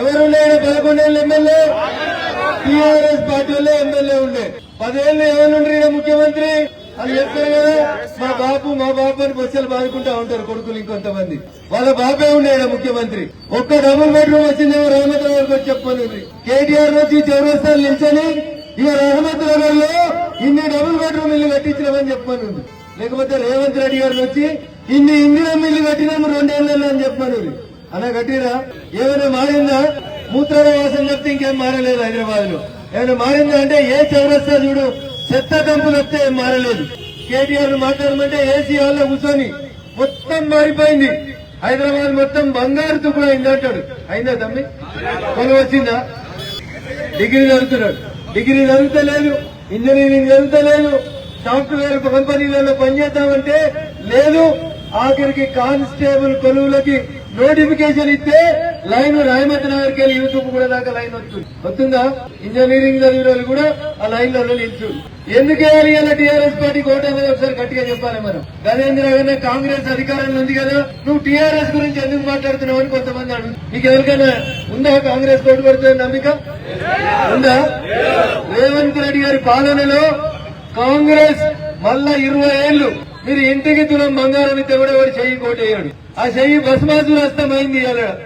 ఎవరుండే 11 ఏళ్ళు MLA TRS party వల్లే MLA ఉండే 10 ఏళ్ళు ఎవరుండ్రీ ముఖ్యమంత్రి అని చెప్తారు కదా. మా బాబు అని బొచ్చలు బాదుకుంటా ఉంటారు కొడుకులు ఇంకొంతమంది. వాళ్ళ బాబే ఉండే ముఖ్యమంత్రి. ఒక్క డబుల్ బెడ్రూమ్ వచ్చిందేమో రహమత్ నగర్ వచ్చి చెప్పనుంది. కేటీఆర్ నుంచి చౌరస్తాలు నిల్చొని ఇక రహమత్ నగర్ లో ఇన్ని డబుల్ బెడ్రూమ్ ఇల్లు కట్టించినామని చెప్పనుంది. లేకపోతే రేవంత్ రెడ్డి గారు వచ్చి ఇన్ని ఇందిరం ఇల్లు కట్టినాము 2 ఏళ్లలో అని చెప్పనుంది. అలా కట్టిరా ఏమైనా మారిందా? మూత్రాల వాసన చెప్తే ఇంకేం మారలేదు హైదరాబాద్ లో. ఏమైనా మారిందా అంటే ఏ చౌరస్తా చూడు చెత్త దంపులు వస్తే ఏం మారలేదు. కేటీఆర్ మాట్లాడమంటే ఏసీ హాల్లో కూర్చొని మొత్తం మారిపోయింది. హైదరాబాద్ మొత్తం బంగారు తుప్పుడు అయింది అంటాడు. అయిందా తమ్మి? కొలు వచ్చిందా? డిగ్రీ చదువుతున్నాడు. డిగ్రీ చదువుతలేదు, ఇంజనీరింగ్ చదువుతలేదు, సాఫ్ట్వేర్ కంపెనీలలో పనిచేద్దామంటే లేదు. ఆఖరికి కానిస్టేబుల్ కొలువులకి నోటిఫికేషన్ ఇస్తే లైన్ రాయమత్ నగర్కి వెళ్ళి యూట్యూబ్ కూడా దాకా లైన్ వస్తుందా? ఇంజనీరింగ్ చదివిన వాళ్ళు కూడా ఆ లైన్లలో నిల్చు. ఎందుకు వేయాలి అలా టీఆర్ఎస్ పార్టీ కోట అనేది ఒకసారి గట్టిగా చెప్పాలి మనం. గజేంద్ర గానే కాంగ్రెస్ అధికారంలో ఉంది కదా, నువ్వు టీఆర్ఎస్ గురించి ఎందుకు మాట్లాడుతున్నావు అని కొంతమంది అడుగు. నీకు ఎవరికైనా ఉందా కాంగ్రెస్ కోటు పడుతుంది నమ్మిక ఉందా? రేవంత్ రెడ్డి గారి పాలనలో కాంగ్రెస్ మళ్ళా 20 ఏళ్లు మీరు ఇంటికి తులం బంగారం ఇస్తే కూడా వాడు చెయ్యి కోటేయాడు. ఆ చెయ్యి బస్మాసు నష్టమైంది.